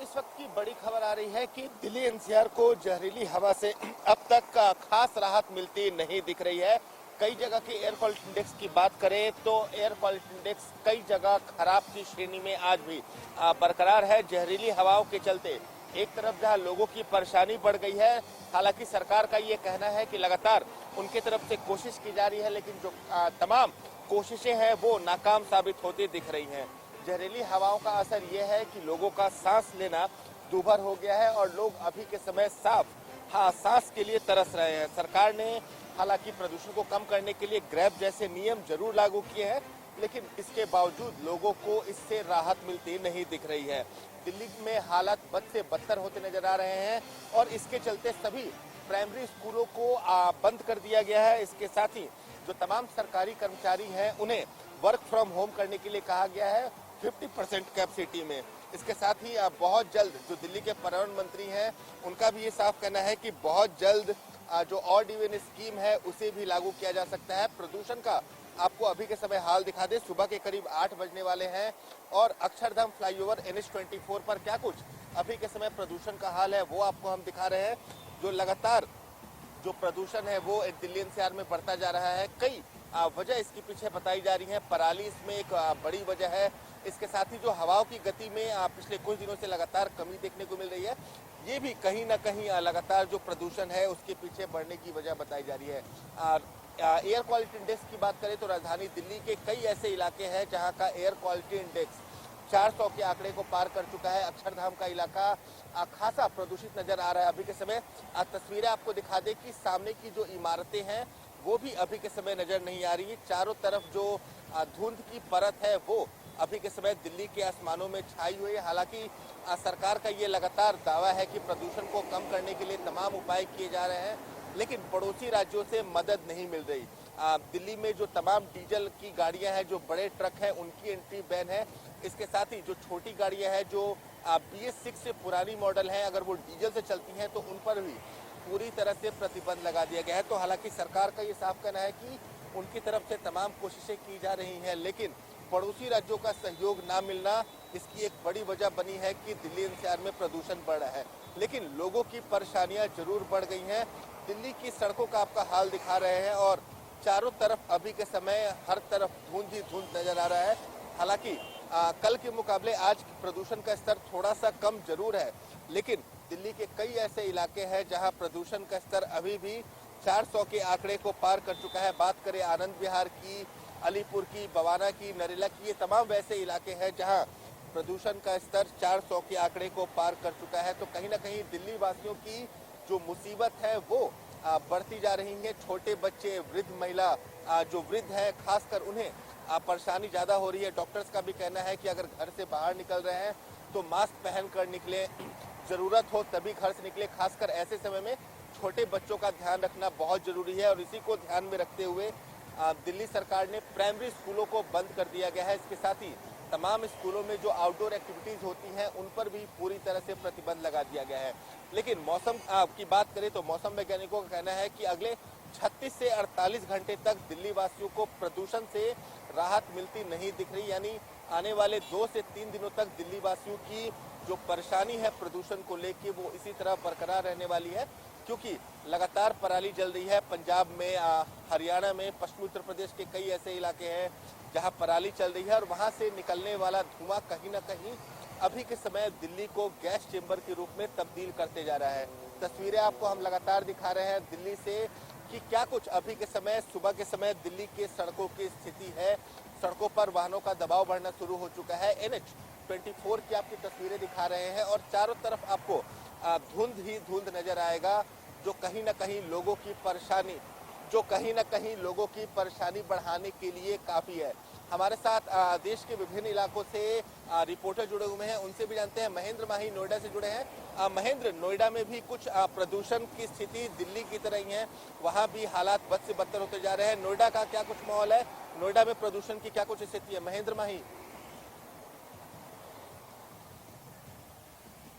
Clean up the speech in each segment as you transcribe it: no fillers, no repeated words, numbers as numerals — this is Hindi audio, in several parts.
इस वक्त की बड़ी खबर आ रही है कि दिल्ली एनसीआर को जहरीली हवा से अब तक का खास राहत मिलती नहीं दिख रही है। कई जगह के एयर क्वालिटी इंडेक्स की बात करें तो एयर क्वालिटी इंडेक्स कई जगह खराब की श्रेणी में आज भी बरकरार है। जहरीली हवाओं के चलते एक तरफ जहां लोगों की परेशानी बढ़ गई है, हालांकि सरकार का ये कहना है कि लगातार उनकी तरफ से कोशिश की जा रही है, लेकिन जो तमाम कोशिशें हैं वो नाकाम साबित होती दिख रही हैं। जहरीली हवाओं का असर यह है कि लोगों का सांस लेना दूभर हो गया है और लोग अभी के समय सांस के लिए तरस रहे हैं। सरकार ने हालांकि प्रदूषण को कम करने के लिए ग्रैब जैसे नियम जरूर लागू किए हैं, लेकिन इसके बावजूद लोगों को इससे राहत मिलती नहीं दिख रही है। दिल्ली में हालात बद से बदतर होते नजर आ रहे हैं और इसके चलते सभी प्राइमरी स्कूलों को बंद कर दिया गया है। इसके साथ ही जो तमाम सरकारी कर्मचारी हैं उन्हें वर्क फ्रॉम होम करने के लिए कहा गया है 50% कैपेसिटी में। इसके साथ ही बहुत जल्द जो दिल्ली के पर्यावरण मंत्री हैं उनका भी ये साफ कहना है कि बहुत जल्द जो ऑड इवन स्कीम है उसे भी लागू किया जा सकता है। प्रदूषण का आपको अभी के समय हाल दिखा दे, सुबह के करीब 8 बजने वाले हैं और अक्षरधाम फ्लाईओवर NH24 पर क्या कुछ अभी के समय प्रदूषण का हाल है वो आपको हम दिखा रहे हैं। जो लगातार जो प्रदूषण है वो दिल्ली एनसीआर में बढ़ता जा रहा है। कई वजह इसके पीछे बताई जा रही है। पराली इसमें एक बड़ी वजह है। इसके साथ ही जो हवाओं की गति में पिछले कुछ दिनों से लगातार कमी देखने को मिल रही है, ये भी कहीं ना कहीं लगातार जो प्रदूषण है उसके पीछे बढ़ने की वजह बताई जा रही है। एयर क्वालिटी इंडेक्स की बात करें तो राजधानी दिल्ली के कई ऐसे इलाके हैं जहां का एयर क्वालिटी इंडेक्स 400 के आंकड़े को पार कर चुका है। अक्षरधाम का इलाका खासा प्रदूषित नजर आ रहा है। अभी के समय तस्वीरें आपको दिखा दे कि सामने की जो इमारतें हैं वो भी अभी के समय नजर नहीं आ रही। चारों तरफ जो धुंध की परत है वो अभी के समय दिल्ली के आसमानों में छाई हुई है। हालांकि सरकार का ये लगातार दावा है कि प्रदूषण को कम करने के लिए तमाम उपाय किए जा रहे हैं, लेकिन पड़ोसी राज्यों से मदद नहीं मिल रही। दिल्ली में जो तमाम डीजल की गाड़ियां हैं, जो बड़े ट्रक हैं, उनकी एंट्री बैन है। इसके साथ ही जो छोटी गाड़ियां हैं जो BS6 से पुरानी मॉडल हैं, अगर वो डीजल से चलती हैं तो उन पर भी पूरी तरह से प्रतिबंध लगा दिया गया है। तो हालांकि सरकार का ये साफ कहना है कि उनकी तरफ से तमाम कोशिशें की जा रही हैं, लेकिन पड़ोसी राज्यों का सहयोग ना मिलना इसकी एक बड़ी वजह बनी है कि दिल्ली एनसीआर में प्रदूषण बढ़ रहा है। लेकिन लोगों की परेशानियां जरूर बढ़ गई हैं। दिल्ली की सड़कों का आपका हाल दिखा रहे हैं और चारों तरफ अभी के समय हर तरफ धुंध ही धुंध नजर आ रहा है। हालांकि कल के मुकाबले आज प्रदूषण का स्तर थोड़ा सा कम जरूर है, लेकिन दिल्ली के कई ऐसे इलाके हैं जहां प्रदूषण का स्तर अभी भी 400 के आंकड़े को पार कर चुका है। बात करें आनंद विहार की, अलीपुर की, बवाना की, नरेला की, ये तमाम वैसे इलाके हैं जहां प्रदूषण का स्तर 400 के आंकड़े को पार कर चुका है। तो कहीं ना कहीं दिल्ली वासियों की जो मुसीबत है वो बढ़ती जा रही है। छोटे बच्चे, वृद्ध महिला, जो वृद्ध है खासकर उन्हें परेशानी ज्यादा हो रही है। डॉक्टर्स का भी कहना है कि अगर घर से बाहर निकल रहे हैं तो मास्क पहन कर निकले, जरूरत हो तभी घर से निकले। खासकर ऐसे समय में छोटे बच्चों का ध्यान रखना बहुत जरूरी है और इसी को ध्यान में रखते हुए दिल्ली सरकार ने प्राइमरी स्कूलों को बंद कर दिया गया है। इसके साथ ही तमाम स्कूलों में जो आउटडोर एक्टिविटीज होती हैं उन पर भी पूरी तरह से प्रतिबंध लगा दिया गया है। लेकिन मौसम की बात करें तो मौसम वैज्ञानिकों का कहना है कि अगले 36 से 48 घंटे तक दिल्ली वासियों को प्रदूषण से राहत मिलती नहीं दिख रही। यानी आने वाले 2 से 3 दिनों तक दिल्ली वासियों की जो परेशानी है प्रदूषण को लेकर वो इसी तरह बरकरार रहने वाली है, क्योंकि लगातार पराली जल रही है। पंजाब में, हरियाणा में, पश्चिमी उत्तर प्रदेश के कई ऐसे इलाके हैं जहां पराली चल रही है और वहां से निकलने वाला धुआं कहीं ना कहीं अभी के समय दिल्ली को गैस चेंबर के रूप में तब्दील करते जा रहा है। तस्वीरें आपको हम लगातार दिखा रहे हैं दिल्ली से कि क्या कुछ अभी के समय, सुबह के समय दिल्ली के सड़कों की स्थिति है। सड़कों पर वाहनों का दबाव बढ़ना शुरू हो चुका है। NH24 की आपकी तस्वीरें दिखा रहे हैं और चारों तरफ आपको धुंध ही धुंध नजर आएगा, जो कहीं ना कहीं लोगों की परेशानी बढ़ाने के लिए काफी है। हमारे साथ देश के विभिन्न इलाकों से रिपोर्टर जुड़े हुए हैं, उनसे भी जानते हैं। महेंद्र माही नोएडा से जुड़े हैं। महेंद्र, नोएडा में भी कुछ प्रदूषण की स्थिति दिल्ली की तरह ही है, वहां भी हालात बद से बदतर होते जा रहे हैं। नोएडा का क्या कुछ माहौल है, नोएडा में प्रदूषण की क्या कुछ स्थिति है? महेंद्र माही।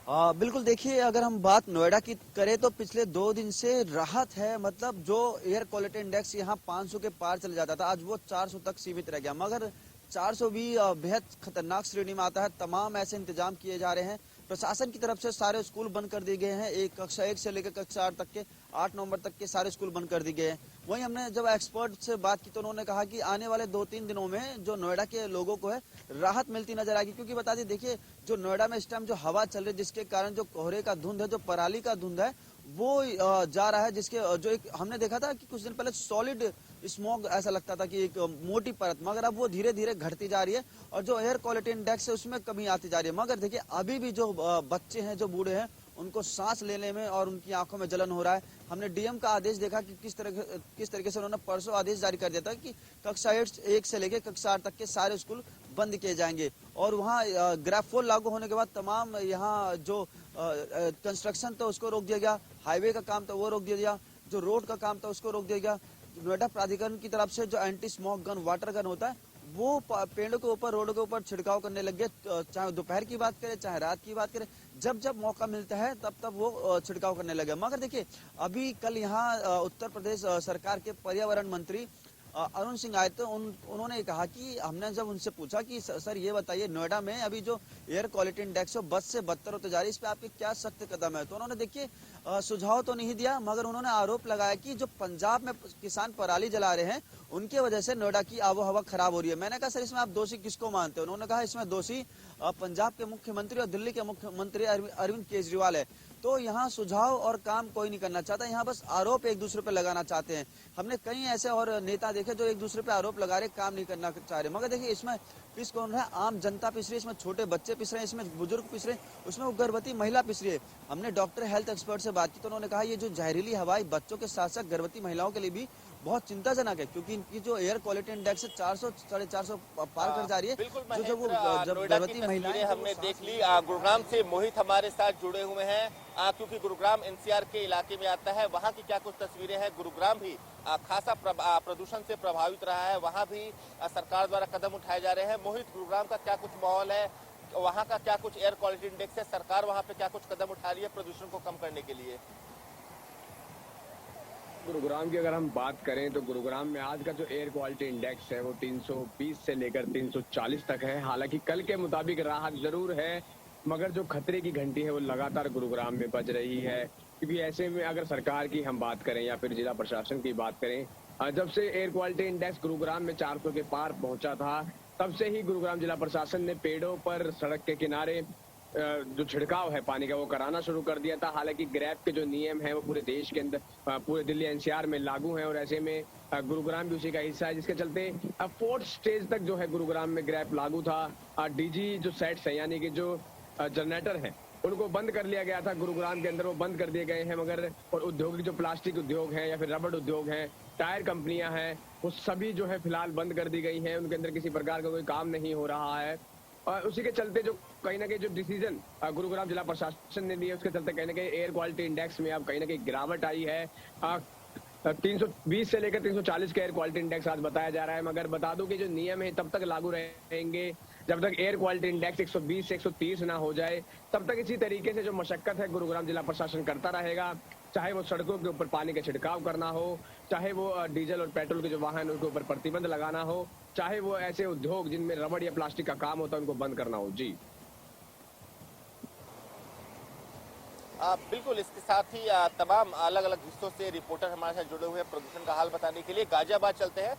बिल्कुल, देखिए अगर हम बात नोएडा की करें तो पिछले 2 दिन से राहत है। मतलब जो एयर क्वालिटी इंडेक्स यहाँ 500 के पार चले जाता था, आज वो 400 तक सीमित रह गया। मगर 400 भी बेहद खतरनाक श्रेणी में आता है। तमाम ऐसे इंतजाम किए जा रहे हैं प्रशासन की तरफ से सारे स्कूल बंद कर दिए गए हैं। एक कक्षा 1 से लेकर कक्षा 8 तक के 8 नवंबर तक के सारे स्कूल बंद कर दिए गए हैं। वहीं हमने जब एक्सपर्ट से बात की तो उन्होंने कहा कि आने वाले 2-3 दिनों में जो नोएडा के लोगों को है राहत मिलती नजर आएगी, क्योंकि बता दें देखिए जो नोएडा में इस टाइम जो हवा चल रही है जिसके कारण जो कोहरे का धुंध है, जो पराली का धुंध है वो जा रहा है, जिसके जो एक हमने देखा था कि कुछ दिन पहले सॉलिड स्मॉग ऐसा लगता था कि एक मोटी परत, मगर अब वो धीरे धीरे घटती जा रही है और जो एयर क्वालिटी इंडेक्स है उसमें कमी आती जा रही है। मगर देखिए अभी भी जो बच्चे हैं, जो बूढ़े हैं, उनको सांस लेने में और उनकी आंखों में जलन हो रहा है। हमने डीएम का आदेश देखा कि किस तरीके से उन्होंने परसों आदेश जारी कर दिया था कि कक्षा 1 से लेकर कक्षा 8 तक के सारे स्कूल बंद किए जाएंगे और वहाँ ग्राफ 4 लागू होने के बाद तमाम यहाँ जो कंस्ट्रक्शन था उसको रोक दिया गया, हाईवे का काम था वो रोक दिया गया, जो रोड का काम था उसको रोक दिया गया। नोएडा प्राधिकरण की तरफ से जो anti smoke gun, water gun होता है वो पेड़ों के ऊपर, रोडों के ऊपर छिड़काव करने लग गए। चाहे दोपहर की बात करें चाहे रात की बात करें, जब जब मौका मिलता है तब तब वो छिड़काव करने लगे। मगर देखिए अभी कल यहाँ उत्तर प्रदेश सरकार के पर्यावरण मंत्री अरुण सिंह आए थे। उन्होंने कहा कि हमने जब उनसे पूछा कि सर ये बताइए नोएडा में अभी जो एयर क्वालिटी इंडेक्स है बद से बदतर होते जा रही है, इस पे आपके क्या सख्त कदम है। तो उन्होंने देखिए सुझाव तो नहीं दिया, मगर उन्होंने आरोप लगाया कि जो पंजाब में किसान पराली जला रहे हैं उनकी वजह से नोएडा की आबो हवा खराब हो रही है। मैंने कहा सर इसमें आप दोषी किसको मानते हैं? उन्होंने कहा इसमें दोषी पंजाब के मुख्यमंत्री और दिल्ली के मुख्यमंत्री अरविंद केजरीवाल है। तो यहाँ सुझाव और काम कोई नहीं करना चाहता, यहाँ बस आरोप एक दूसरे पे लगाना चाहते हैं। हमने कई ऐसे और नेता देखे जो एक दूसरे पे आरोप लगा रहे, काम नहीं करना चाह रहे। मगर देखिए इसमें पिस कौन रहा है? आम जनता पिस रही है, इसमें छोटे बच्चे पिस रहे हैं, इसमें बुजुर्ग पिस रहे हैं, उसमें वो गर्भवती महिला पिस रही है। हमने डॉक्टर हेल्थ एक्सपर्ट से बात की तो उन्होंने कहा ये जो जहरीली हवाई बच्चों के साथ साथ गर्भवती महिलाओं के लिए भी बहुत चिंताजनक है, क्योंकि इनकी जो एयर क्वालिटी इंडेक्स 400 450 पार कर जा रही है। बिल्कुल जो वो जब नोएडा की गर्भवती महिलाएं हमने देख ली। गुरुग्राम से मोहित हमारे साथ जुड़े हुए हैं, क्योंकि गुरुग्राम एनसीआर के इलाके में आता है। वहाँ की क्या कुछ तस्वीरें हैं? गुरुग्राम भी खासा प्रदूषण से प्रभावित रहा है, वहाँ भी सरकार द्वारा कदम उठाए जा रहे हैं। मोहित, गुरुग्राम का क्या कुछ माहौल है, वहाँ का क्या कुछ एयर क्वालिटी इंडेक्स है, सरकार वहाँ पे क्या कुछ कदम उठा रही है प्रदूषण को कम करने के लिए? गुरुग्राम की अगर हम बात करें तो गुरुग्राम में आज का जो एयर क्वालिटी इंडेक्स है वो 320 से लेकर 340 तक है। हालांकि कल के मुताबिक राहत जरूर है, मगर जो खतरे की घंटी है वो लगातार गुरुग्राम में बज रही है। क्योंकि ऐसे में अगर सरकार की हम बात करें या फिर जिला प्रशासन की बात करें, जब से एयर क्वालिटी इंडेक्स गुरुग्राम में 400 के पार पहुंचा था तब से ही गुरुग्राम जिला प्रशासन ने पेड़ों पर, सड़क के किनारे जो छिड़काव है पानी का वो कराना शुरू कर दिया था। हालांकि ग्रैप के जो नियम है वो पूरे देश के अंदर, पूरे दिल्ली एनसीआर में लागू हैं और ऐसे में गुरुग्राम भी उसी का हिस्सा है, जिसके चलते 4th स्टेज तक जो है गुरुग्राम में ग्रैप लागू था। डीजी जो सेट्स है यानी कि जो जनरेटर है उनको बंद कर लिया गया था गुरुग्राम के अंदर, वो बंद कर दिए गए हैं। मगर और उद्योगिक जो प्लास्टिक उद्योग है या फिर रबड़ उद्योग है, टायर कंपनियां हैं, वो सभी जो है फिलहाल बंद कर दी गई हैं। उनके अंदर किसी प्रकार का कोई काम नहीं हो रहा है और उसी के चलते जो कहीं ना कहीं जो डिसीजन गुरुग्राम जिला प्रशासन ने लिया उसके चलते कहीं ना कहीं एयर क्वालिटी इंडेक्स में अब कहीं ना कहीं गिरावट आई है। 320 से लेकर 340 का एयर क्वालिटी इंडेक्स आज बताया जा रहा है। मगर बता दूं कि जो नियम है तब तक लागू रहेंगे जब तक एयर क्वालिटी इंडेक्स 120 से 130 ना हो जाए। तब तक इसी तरीके से जो मशक्कत है गुरुग्राम जिला प्रशासन करता रहेगा, चाहे वो सड़कों के ऊपर पानी का छिड़काव करना हो, चाहे वो डीजल और पेट्रोल के जो वाहन उनके ऊपर प्रतिबंध लगाना हो, चाहे वो ऐसे उद्योग जिनमें रबड़ या प्लास्टिक का काम होता है उनको बंद करना हो। जी बिल्कुल, इसके साथ ही तमाम अलग अलग हिस्सों से रिपोर्टर हमारे साथ जुड़े हुए हैं प्रदूषण का हाल बताने के लिए। गाजियाबाद चलते हैं।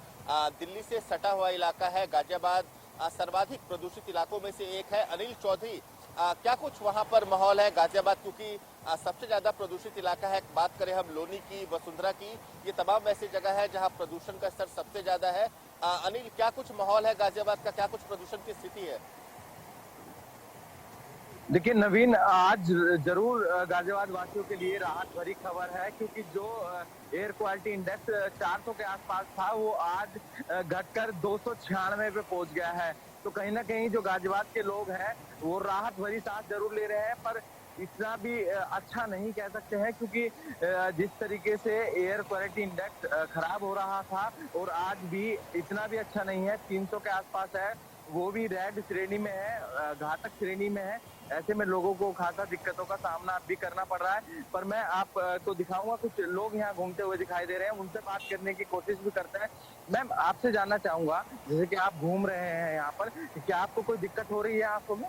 दिल्ली से सटा हुआ इलाका है गाजियाबाद, सर्वाधिक प्रदूषित इलाकों में से एक है। अनिल चौधरी, क्या कुछ वहां पर माहौल है गाजियाबाद, क्योंकि सबसे ज्यादा प्रदूषित इलाका है। बात करें हम लोनी की, वसुंधरा की, ये तमाम ऐसी जगह है जहां प्रदूषण का स्तर सबसे ज्यादा है। अनिल, क्या कुछ माहौल है गाजियाबाद का, क्या कुछ प्रदूषण की स्थिति है? देखिए नवीन, आज जरूर गाजियाबाद वासियों के लिए राहत भरी खबर है, क्योंकि जो एयर क्वालिटी इंडेक्स 400 के आसपास था वो आज घटकर 296 पे पहुंच गया है। तो कहीं ना कहीं जो गाजियाबाद के लोग हैं वो राहत भरी सांस जरूर ले रहे हैं, पर इतना भी अच्छा नहीं कह सकते हैं, क्योंकि जिस तरीके से एयर क्वालिटी इंडेक्स खराब हो रहा था और आज भी इतना भी अच्छा नहीं है। 300 के आसपास है, वो भी रेड श्रेणी में है, घातक श्रेणी में है। ऐसे में लोगों को खासा दिक्कतों का सामना भी करना पड़ रहा है। पर मैं आपको दिखाऊंगा, कुछ लोग यहाँ घूमते हुए दिखाई दे रहे हैं, उनसे बात करने की कोशिश भी करते हैं। मैम, आपसे जानना चाहूंगा, जैसे कि आप घूम रहे हैं यहाँ पर, क्या आपको कोई दिक्कत हो रही है आंखों में?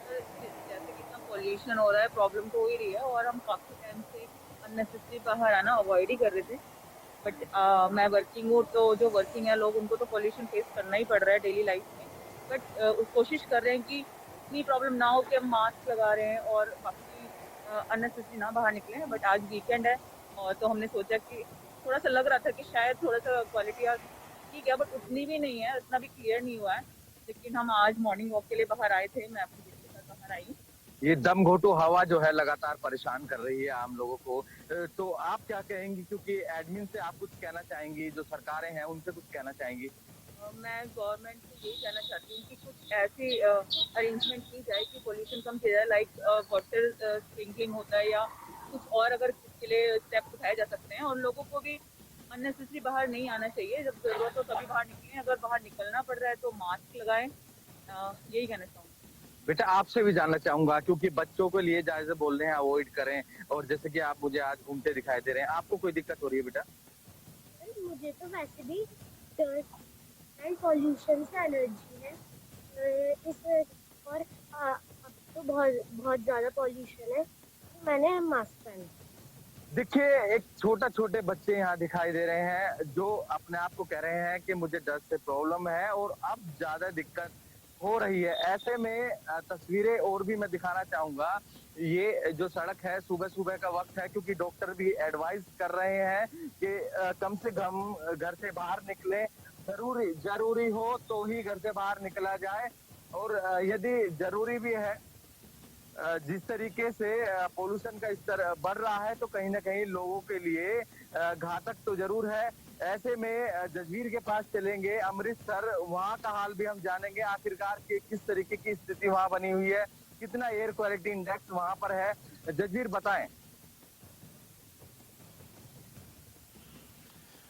जैसे कि पोल्यूशन हो रहा है, प्रॉब्लम तो हो ही रही है और हम काफ़ी टाइम से अननेसेसरी बाहर आना अवॉइड ही कर रहे थे। बट मैं वर्किंग हूँ, तो जो वर्किंग है लोग, उनको तो पोल्यूशन फेस करना ही पड़ रहा है डेली लाइफ में। बट कोशिश कर रहे हैं कि इतनी प्रॉब्लम ना हो कि हम मास्क लगा रहे हैं और बाकी अननेसेसरी ना बाहर निकले हैं। बट आज वीकेंड है और तो हमने सोचा कि थोड़ा सा लग रहा था कि शायद थोड़ा सा क्वालिटी ठीक है, बट उतनी भी नहीं है, उतना भी क्लियर नहीं हुआ है। लेकिन हम आज मॉर्निंग वॉक के लिए बाहर आए थे, मैं अपनी बेटी के साथ बाहर आई। ये दम घोटू हवा जो है लगातार परेशान कर रही है आम लोगों को। तो आप क्या कहेंगी, क्योंकि एडमिन से आप कुछ कहना चाहेंगी, जो सरकारें हैं उनसे कुछ कहना चाहेंगी? मैं गवर्नमेंट से यही कहना चाहती हूँ कि कुछ ऐसी अरेंजमेंट की जाए कि पोल्यूशन कम किया जाए, लाइक वाटर स्प्रिंकलिंग होता है या कुछ और, अगर इसके लिए स्टेप उठाए जा सकते हैं। और लोगों को भी अननेसेसरी बाहर नहीं आना चाहिए, जब जरूरत हो तभी बाहर निकलें, अगर बाहर निकलना पड़ रहा है तो मास्क लगाएं। यही कहना चाहूँगी। बेटा आपसे भी जानना चाहूंगा, क्योंकि बच्चों के लिए जैसे बोल रहे हैं अवॉइड करें, और जैसे कि आप मुझे आज घूमते दिखाई दे रहे हैं, आपको कोई दिक्कत हो रही है बेटा? मुझे तो वैसे भी डस्ट एंड पॉल्यूशन से एलर्जी है। इस और अब तो बहुत बहुत ज्यादा पॉल्यूशन है, तो मैंने मास्क पहना। देखिए, एक छोटे बच्चे यहाँ दिखाई दे रहे हैं जो अपने आप को कह रहे हैं कि मुझे डस्ट से प्रॉब्लम है और अब ज्यादा दिक्कत हो रही है। ऐसे में तस्वीरें और भी मैं दिखाना चाहूंगा। ये जो सड़क है, सुबह सुबह का वक्त है, क्योंकि डॉक्टर भी एडवाइस कर रहे हैं कि कम से कम घर से बाहर निकले, जरूरी हो तो ही घर से बाहर निकला जाए। और यदि जरूरी भी है, जिस तरीके से पोल्यूशन का स्तर बढ़ रहा है, तो कहीं ना कहीं लोगों के लिए घातक तो जरूर है। ऐसे में जजवीर के पास चलेंगे, अमृतसर, वहां का हाल भी हम जानेंगे, आखिरकार किस तरीके की स्थिति वहां बनी हुई है, कितना एयर क्वालिटी इंडेक्स वहां पर है। जजवीर बताएं।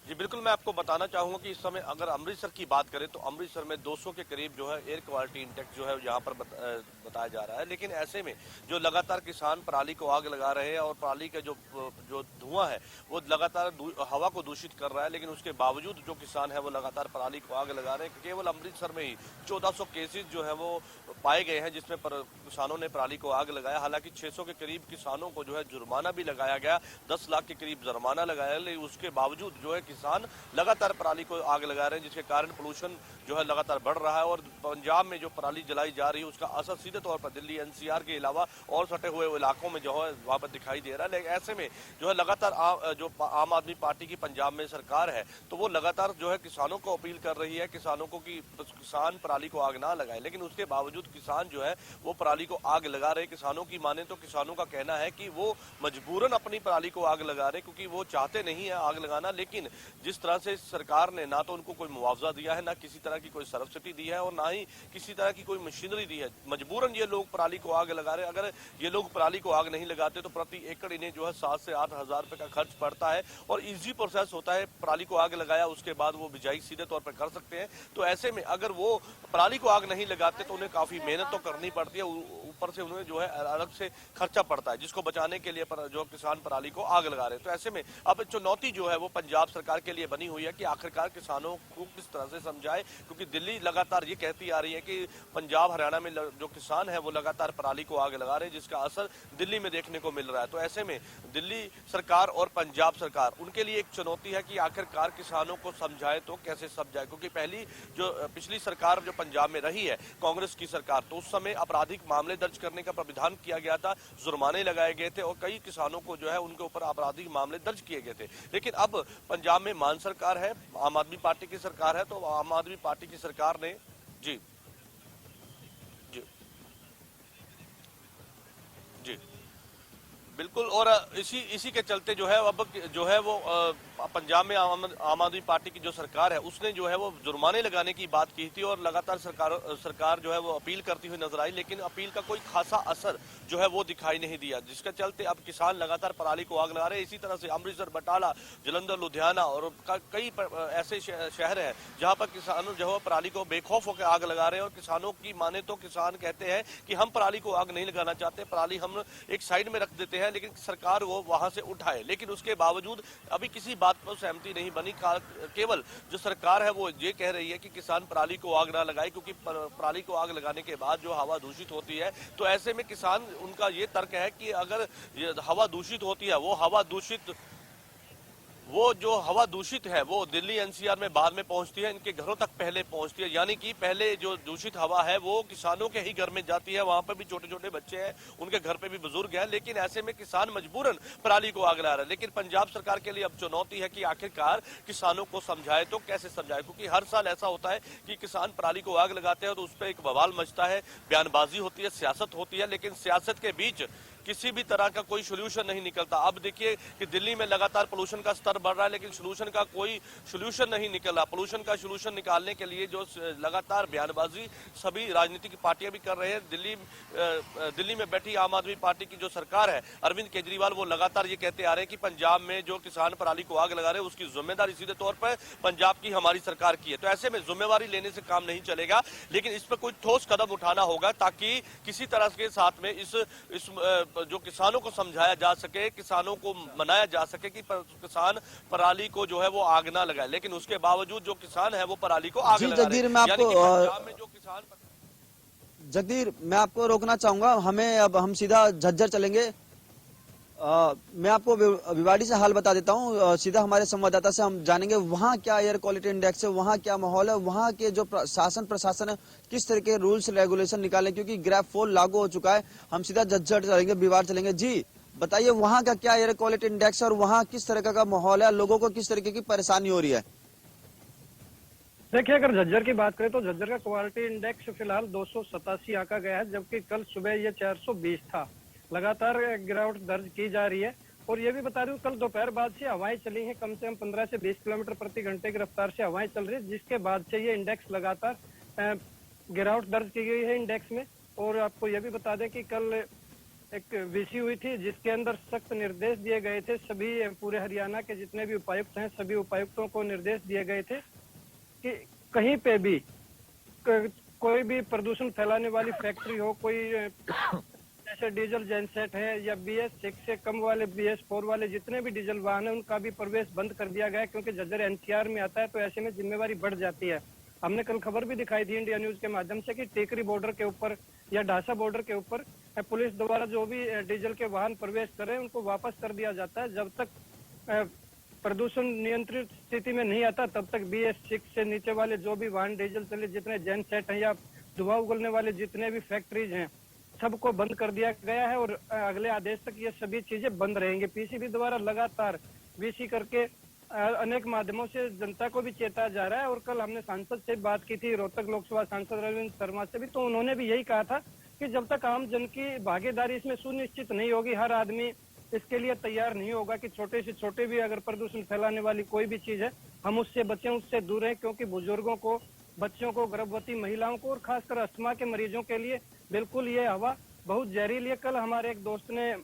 जी बिल्कुल, मैं आपको बताना चाहूंगा कि इस समय अगर अमृतसर की बात करें तो अमृतसर में 200 के करीब जो है एयर क्वालिटी इंडेक्स जो है यहाँ पर बताया जा रहा है। लेकिन ऐसे में जो लगातार किसान पराली को आग लगा रहे हैं और पराली का जो धुआं है वो लगातार हवा को दूषित कर रहा है, लेकिन उसके बावजूद जो किसान है वो लगातार पराली को आग लगा रहे हैं। केवल अमृतसर में ही 1400 केसेज जो है वो पाए गए हैं जिसमें किसानों ने पराली को आग लगाया। हालांकि 600 के करीब किसानों को जो है जुर्माना भी लगाया गया, 10 लाख के करीब जुर्माना लगाया, लेकिन उसके बावजूद जो है किसान लगातार पराली को आग लगा रहे हैं, जिसके कारण पोल्यूशन जो है लगातार बढ़ रहा है। और पंजाब में जो पराली जलाई जा रही है उसका असर सीधे तौर पर दिल्ली एनसीआर के अलावा और सटे हुए इलाकों में जो है वहां पर दिखाई दे रहा है। लेकिन ऐसे में जो है लगातार जो आम आदमी पार्टी की पंजाब में सरकार है तो वो लगातार जो है किसानों को अपील कर रही है, किसानों को कि किसान पराली को आग ना लगाए, लेकिन उसके बावजूद किसान जो है वो पराली को आग लगा रहे। किसानों की माने तो किसानों का कहना है कि वो मजबूरन अपनी पराली को आग लगा रहे, क्योंकि वो चाहते नहीं है आग लगाना, लेकिन जिस तरह से सरकार ने ना तो उनको कोई मुआवजा दिया है, ना किसी तरह की कोई सब्सिडी दी है और ना ही किसी तरह की कोई मशीनरी दी है, मजबूरन ये लोग पराली को आग लगा रहे हैं। अगर ये लोग पराली को आग नहीं लगाते तो प्रति एकड़ इन्हें जो है 7 से 8 हजार रुपए का खर्च पड़ता है और इजी प्रोसेस होता है। पराली को आग लगाया उसके बाद वो बिजाई सीधे तौर पर कर सकते हैं। तो ऐसे में अगर वो पराली को आग नहीं लगाते तो उन्हें काफी मेहनत तो करनी पड़ती है, ऊपर से उन्हें जो है अलग से खर्चा पड़ता है, जिसको बचाने के लिए जो किसान पराली को आग लगा रहे हैं। तो ऐसे में अब चुनौती जो है वो पंजाब सरकार के लिए बनी हुई है कि आखिरकार किसानों को किस तरह से समझाए, क्योंकि दिल्ली लगातार ये कहती आ रही है कि पंजाब हरियाणा में जो किसान है वो लगातार पराली को आग लगा रहे हैं, जिसका असर दिल्ली में देखने को मिल रहा है। तो ऐसे में दिल्ली सरकार और पंजाब सरकार उनके लिए एक चुनौती है कि आखिरकार किसानों को समझाए तो कैसे समझाए, क्योंकि पिछली सरकार जो पंजाब में रही है कांग्रेस की सरकार, तो उस समय आपराधिक मामले दर्ज करने का प्रावधान किया गया था, जुर्माने लगाए गए थे और कई किसानों को जो है उनके ऊपर आपराधिक मामले दर्ज किए गए थे। लेकिन अब पंजाब में मान सरकार है, आम आदमी पार्टी की सरकार है, तो आम आदमी पार्टी की सरकार ने जी जी जी बिल्कुल, और इसी के चलते जो है अब जो है वो पंजाब में आम आदमी पार्टी की जो सरकार है उसने जो है वो जुर्माने लगाने की बात की थी और लगातार सरकार जो है वो अपील करती हुई नजर आई, लेकिन अपील का कोई खासा असर जो है वो दिखाई नहीं दिया, जिसके चलते अब किसान लगातार पराली को आग लगा रहे हैं। इसी तरह से अमृतसर, बटाला, जलंधर, लुधियाना और कई ऐसे शहर हैं जहां पर किसान जो है पराली को बेखौफ होकर आग लगा रहे हैं। और किसानों की माने तो किसान कहते हैं कि हम पराली को आग नहीं लगाना चाहते, पराली हम एक साइड में रख देते हैं, लेकिन सरकार वो वहां से उठाए, लेकिन उसके बावजूद अभी किसी बात बात पर सहमति नहीं बनी। केवल जो सरकार है वो ये कह रही है कि किसान पराली को आग ना लगाए, क्योंकि पराली को आग लगाने के बाद जो हवा दूषित होती है, तो ऐसे में किसान, उनका ये तर्क है कि अगर हवा दूषित होती है, वो जो हवा दूषित है वो दिल्ली एनसीआर में बाद में पहुंचती है, इनके घरों तक पहले पहुंचती है। यानी कि पहले जो दूषित हवा है वो किसानों के ही घर में जाती है, वहां पर भी छोटे छोटे बच्चे हैं, उनके घर पे भी बुजुर्ग हैं, लेकिन ऐसे में किसान मजबूरन पराली को आग लगा रहे हैं। लेकिन पंजाब सरकार के लिए अब चुनौती है कि आखिरकार किसानों को समझाए तो कैसे समझाए, क्योंकि हर साल ऐसा होता है कि किसान पराली को आग लगाते हैं तो उस पर एक बवाल मचता है, बयानबाजी होती है, सियासत होती है, लेकिन सियासत के बीच किसी भी तरह का कोई सोल्यूशन नहीं निकलता। अब देखिए कि दिल्ली में लगातार पोल्यूशन का स्तर बढ़ रहा है, लेकिन सोल्यूशन का कोई सोल्यूशन नहीं निकल रहा। पोल्यूशन का सोल्यूशन निकालने के लिए जो लगातार बयानबाजी सभी राजनीतिक पार्टियां भी कर रहे हैं। दिल्ली में बैठी आम आदमी पार्टी की जो सरकार है, अरविंद केजरीवाल, वो लगातार ये कहते आ रहे हैं कि पंजाब में जो किसान पराली को आग लगा रहे हैं उसकी जिम्मेदारी सीधे तौर पर पंजाब की, हमारी सरकार की है। तो ऐसे में जिम्मेवारी लेने से काम नहीं चलेगा, लेकिन इस पर कोई ठोस कदम उठाना होगा ताकि किसी तरह के साथ में इस जो किसानों को समझाया जा सके, किसानों को मनाया जा सके कि किसान पराली को जो है वो आग ना लगाए। लेकिन उसके बावजूद जो किसान है वो पराली को आग लगा रहे हैं। यानी कि पंजाब में जो किसान जगदीर, मैं आपको रोकना चाहूंगा, अब हम सीधा झज्जर चलेंगे। मैं आपको भिवाड़ी से हाल बता देता हूँ। सीधा हमारे संवाददाता से हम जानेंगे वहाँ क्या एयर क्वालिटी इंडेक्स है, वहाँ क्या माहौल है, वहाँ के जो शासन प्रशासन है किस तरह के रूल्स रेगुलेशन निकाले, क्योंकि ग्रैब 4 लागू हो चुका है। हम सीधा झज्जर चलेंगे, भिवाड़ चलेंगे। जी बताइए, वहाँ का क्या एयर क्वालिटी इंडेक्स है और वहाँ किस तरह का माहौल है, लोगों को किस तरीके की परेशानी हो रही है? देखिए, अगर झज्जर की बात करें तो झज्जर का क्वालिटी इंडेक्स फिलहाल 287 आंका गया है, जबकि कल सुबह ये 420 था। लगातार गिरावट दर्ज की जा रही है। और ये भी बता दूं, कल दोपहर बाद से हवाएं चली हैं, कम से कम 15 से 20 किलोमीटर प्रति घंटे की रफ्तार से हवाएं चल रही है, जिसके बाद से ये इंडेक्स लगातार गिरावट दर्ज की गई है इंडेक्स में। और आपको ये भी बता दें कि कल एक वीसी हुई थी जिसके अंदर सख्त निर्देश दिए गए थे। सभी पूरे हरियाणा के जितने भी उपायुक्त हैं, सभी उपायुक्तों को निर्देश दिए गए थे कि कहीं पे भी कोई भी प्रदूषण फैलाने वाली फैक्ट्री हो, कोई जैसे डीजल जेनसेट है या BS6 से कम वाले, BS4 वाले जितने भी डीजल वाहन है, उनका भी प्रवेश बंद कर दिया गया है, क्योंकि झज्जर एनसीआर में आता है। तो ऐसे में जिम्मेवारी बढ़ जाती है। हमने कल खबर भी दिखाई थी इंडिया न्यूज के माध्यम से कि टेकरी बॉर्डर के ऊपर या ढासा बॉर्डर के ऊपर पुलिस द्वारा जो भी डीजल के वाहन प्रवेश कर रहे हैं उनको वापस कर दिया जाता है। जब तक प्रदूषण नियंत्रित स्थिति में नहीं आता तब तक BS6 से नीचे वाले जो भी वाहन डीजल चले, जितने जेनसेट हैं या धुआं उगलने वाले जितने भी फैक्ट्रीज हैं, सबको बंद कर दिया गया है। और अगले आदेश तक ये सभी चीजें बंद रहेंगी। पीसीबी द्वारा लगातार वीसी करके अनेक माध्यमों से जनता को भी चेताया जा रहा है। और कल हमने सांसद से बात की थी, रोहतक लोकसभा सांसद रविंद्र शर्मा से भी, तो उन्होंने भी यही कहा था कि जब तक आम जन की भागीदारी इसमें सुनिश्चित नहीं होगी, हर आदमी इसके लिए तैयार नहीं होगा कि छोटे से छोटे भी अगर प्रदूषण फैलाने वाली कोई भी चीज है हम उससे बचें, उससे दूर रहें, क्योंकि बुजुर्गों को, बच्चों को, गर्भवती महिलाओं को और खासकर अस्थमा के मरीजों के लिए बिल्कुल ये हवा बहुत जहरीली है। कल हमारे एक दोस्त ने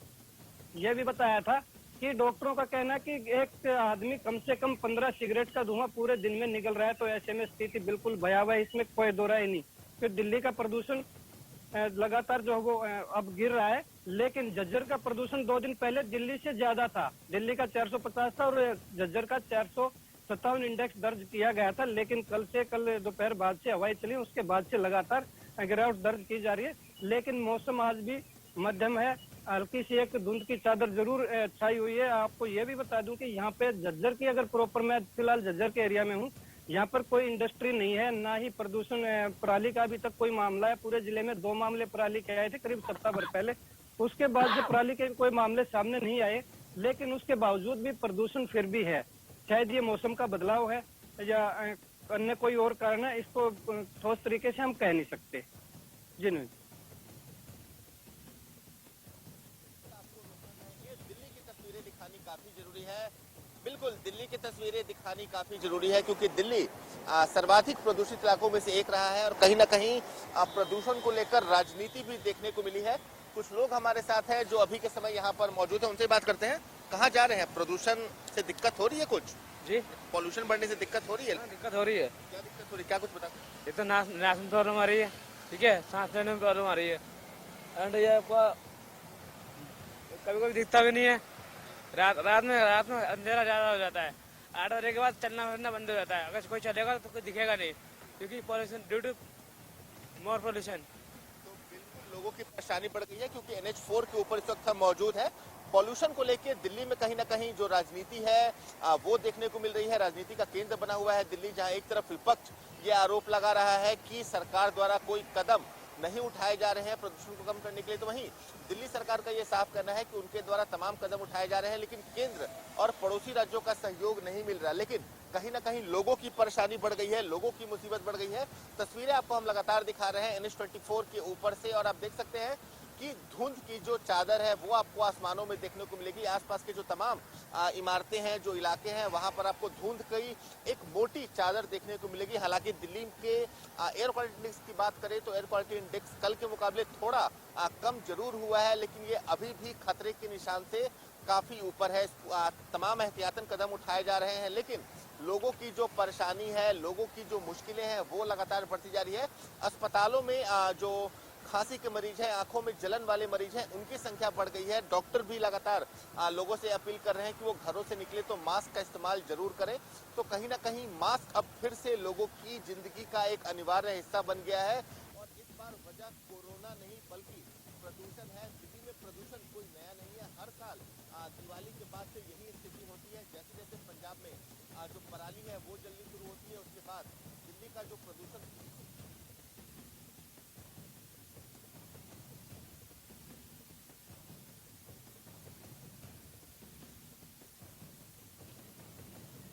यह भी बताया था कि डॉक्टरों का कहना है कि एक आदमी कम से कम 15 सिगरेट का धुआं पूरे दिन में निकल रहा है। तो ऐसे में स्थिति बिल्कुल भयावह है, इसमें कोई दो राय नहीं। फिर दिल्ली का प्रदूषण लगातार जो है वो अब गिर रहा है, लेकिन झज्जर का प्रदूषण 2 दिन पहले दिल्ली से ज्यादा था। दिल्ली का 450 था और झज्जर का 457 इंडेक्स दर्ज किया गया था। लेकिन कल दोपहर बाद से हवाएं चली, उसके बाद से लगातार गिरावट दर्ज की जा रही है। लेकिन मौसम आज भी मध्यम है, हल्की सी एक धुंध की चादर जरूर छाई हुई है। आपको ये भी बता दूं कि यहाँ पे झज्जर की अगर प्रॉपर, मैं फिलहाल झज्जर के एरिया में हूँ, यहाँ पर कोई इंडस्ट्री नहीं है, ना ही प्रदूषण पराली का अभी तक कोई मामला है। पूरे जिले में 2 मामले पराली के आए थे करीब सप्ताह भर पहले, उसके बाद जो पराली के कोई मामले सामने नहीं आए। लेकिन उसके बावजूद भी प्रदूषण फिर भी है। शायद ये मौसम का बदलाव है या अन्य कोई और कारण है, इसको ठोस तरीके से हम कह नहीं सकते। जी नहीं, दिल्ली की तस्वीरें दिखानी काफी जरूरी है। बिल्कुल, दिल्ली की तस्वीरें दिखानी काफी जरूरी है, क्योंकि दिल्ली सर्वाधिक प्रदूषित इलाकों में से एक रहा है और कहीं ना कहीं प्रदूषण को लेकर राजनीति भी देखने को मिली है। कुछ लोग हमारे साथ हैं जो अभी के समय यहाँ पर मौजूद है, उनसे बात करते हैं। कहाँ जा रहे हैं? प्रदूषण से दिक्कत हो रही है कुछ? जी, पॉल्यूशन बढ़ने से दिक्कत हो रही है? दिक्कत हो रही है। क्या दिक्कत हो रही है, क्या कुछ बता? एक तो नाश में प्रॉब्लम आ रही है, ठीक है, सांस लेने में प्रॉब्लम आ रही है, एंड ये आपका कभी कभी दिखता भी नहीं है। रात में अंधेरा ज्यादा हो जाता है, 8 बजे के बाद चलना फिरना बंद हो जाता है। अगर कोई चलेगा तो कोई दिखेगा नहीं, क्योंकि pollution, due to more pollution. तो बिल्कुल लोगों की परेशानी बढ़ गई है, क्योंकि NH4 के ऊपर इस वक्त हम मौजूद है। पॉल्यूशन को लेकर दिल्ली में कहीं ना कहीं जो राजनीति है वो देखने को मिल रही है। राजनीति का केंद्र बना हुआ है दिल्ली, जहां एक तरफ विपक्ष ये आरोप लगा रहा है कि सरकार द्वारा कोई कदम नहीं उठाए जा रहे हैं प्रदूषण को कम करने के लिए, तो वहीं दिल्ली सरकार का ये साफ कहना है कि उनके द्वारा तमाम कदम उठाए जा रहे हैं, लेकिन केंद्र और पड़ोसी राज्यों का सहयोग नहीं मिल रहा। लेकिन कहीं ना कहीं लोगों की परेशानी बढ़ गई है, लोगों की मुसीबत बढ़ गई है। तस्वीरें आपको हम लगातार दिखा रहे हैं NH24 के ऊपर से, और आप देख सकते हैं कि धुंध की जो चादर है वो आपको आसमानों में देखने को मिलेगी। आसपास के जो तमाम इमारतें हैं, जो इलाके हैं, वहां पर आपको धुंध की एक मोटी चादर देखने को मिलेगी। हालांकि दिल्ली के एयर क्वालिटी इंडेक्स की बात करें तो एयर क्वालिटी इंडेक्स कल के मुकाबले थोड़ा कम जरूर हुआ है, लेकिन ये अभी भी खतरे के निशान से काफी ऊपर है। तमाम एहतियातन कदम उठाए जा रहे हैं, लेकिन लोगों की जो परेशानी है, लोगों की जो मुश्किलें हैं वो लगातार बढ़ती जा रही है। अस्पतालों में जो खांसी के मरीज हैं, आंखों में जलन वाले मरीज हैं, उनकी संख्या बढ़ गई है। डॉक्टर भी लगातार लोगों से अपील कर रहे हैं कि वो घरों से निकले तो मास्क का इस्तेमाल जरूर करें। तो कहीं ना कहीं मास्क अब फिर से लोगों की जिंदगी का एक अनिवार्य हिस्सा बन गया है, और इस बार वजह कोरोना नहीं बल्कि प्रदूषण है। दिल्ली में प्रदूषण कोई नया नहीं है, हर साल दिवाली के बाद से यही स्थिति होती है। जैसे जैसे पंजाब में जो पराली है वो जल्दी शुरू होती है, उसके बाद दिल्ली का जो प्रदूषण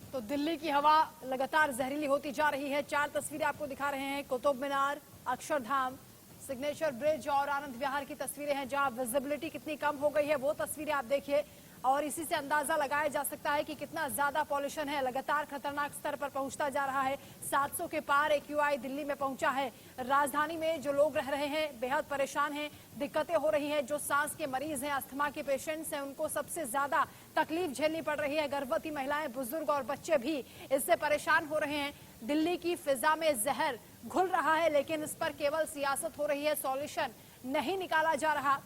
तो दिल्ली की हवा लगातार जहरीली होती जा रही है। 4 तस्वीरें आपको दिखा रहे हैं, कुतुब मीनार, अक्षरधाम, सिग्नेचर ब्रिज और आनंद विहार की तस्वीरें हैं, जहां विजिबिलिटी कितनी कम हो गई है वो तस्वीरें आप देखिए, और इसी से अंदाजा लगाया जा सकता है कि कितना ज्यादा पॉल्यूशन है। लगातार खतरनाक स्तर पर पहुंचता जा रहा है। 700 के पार AQI दिल्ली में पहुंचा है। राजधानी में जो लोग रह रहे हैं बेहद परेशान हैं, दिक्कतें हो रही हैं। जो सांस के मरीज हैं, अस्थमा के पेशेंट्स हैं, उनको सबसे ज्यादा तकलीफ झेलनी पड़ रही है। गर्भवती महिलाएं, बुजुर्ग और बच्चे भी इससे परेशान हो रहे हैं। दिल्ली की फिजा में जहर घुल रहा है, लेकिन इस पर केवल सियासत हो रही है, सॉल्यूशन नहीं निकाला जा रहा।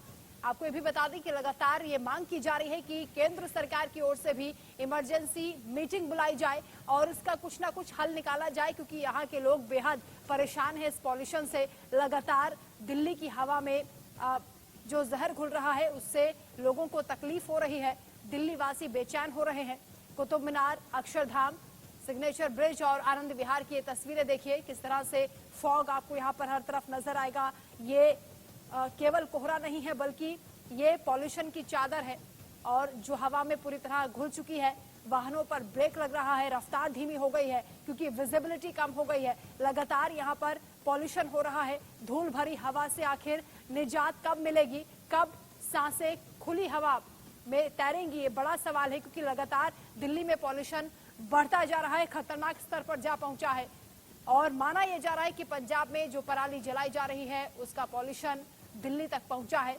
आपको ये भी बता दें कि लगातार ये मांग की जा रही है कि केंद्र सरकार की ओर से भी इमरजेंसी मीटिंग बुलाई जाए और इसका कुछ ना कुछ हल निकाला जाए, क्योंकि यहाँ के लोग बेहद परेशान हैं इस पॉल्यूशन से। लगातार दिल्ली की हवा में जो जहर घुल रहा है उससे लोगों को तकलीफ हो रही है। दिल्ली वासी बेचैन हो रहे हैं। कुतुब मीनार, अक्षरधाम, सिग्नेचर ब्रिज और आनंद विहार की ये तस्वीरें देखिए, किस तरह से फॉग आपको यहाँ पर हर तरफ नजर आएगा। ये केवल कोहरा नहीं है, बल्कि ये पॉल्यूशन की चादर है, और जो हवा में पूरी तरह घुल चुकी है। वाहनों पर ब्रेक लग रहा है, रफ्तार धीमी हो गई है, क्योंकि विजिबिलिटी कम हो गई है। लगातार यहाँ पर पॉल्यूशन हो रहा है। धूल भरी हवा से आखिर निजात कब मिलेगी, कब सांसें खुली हवा में तैरेंगी, ये बड़ा सवाल है, क्योंकि लगातार दिल्ली में पॉल्यूशन बढ़ता जा रहा है, खतरनाक स्तर पर जा पहुंचा है। और माना यह जा रहा है कि पंजाब में जो पराली जलाई जा रही है उसका पॉल्यूशन दिल्ली तक पहुंचा है।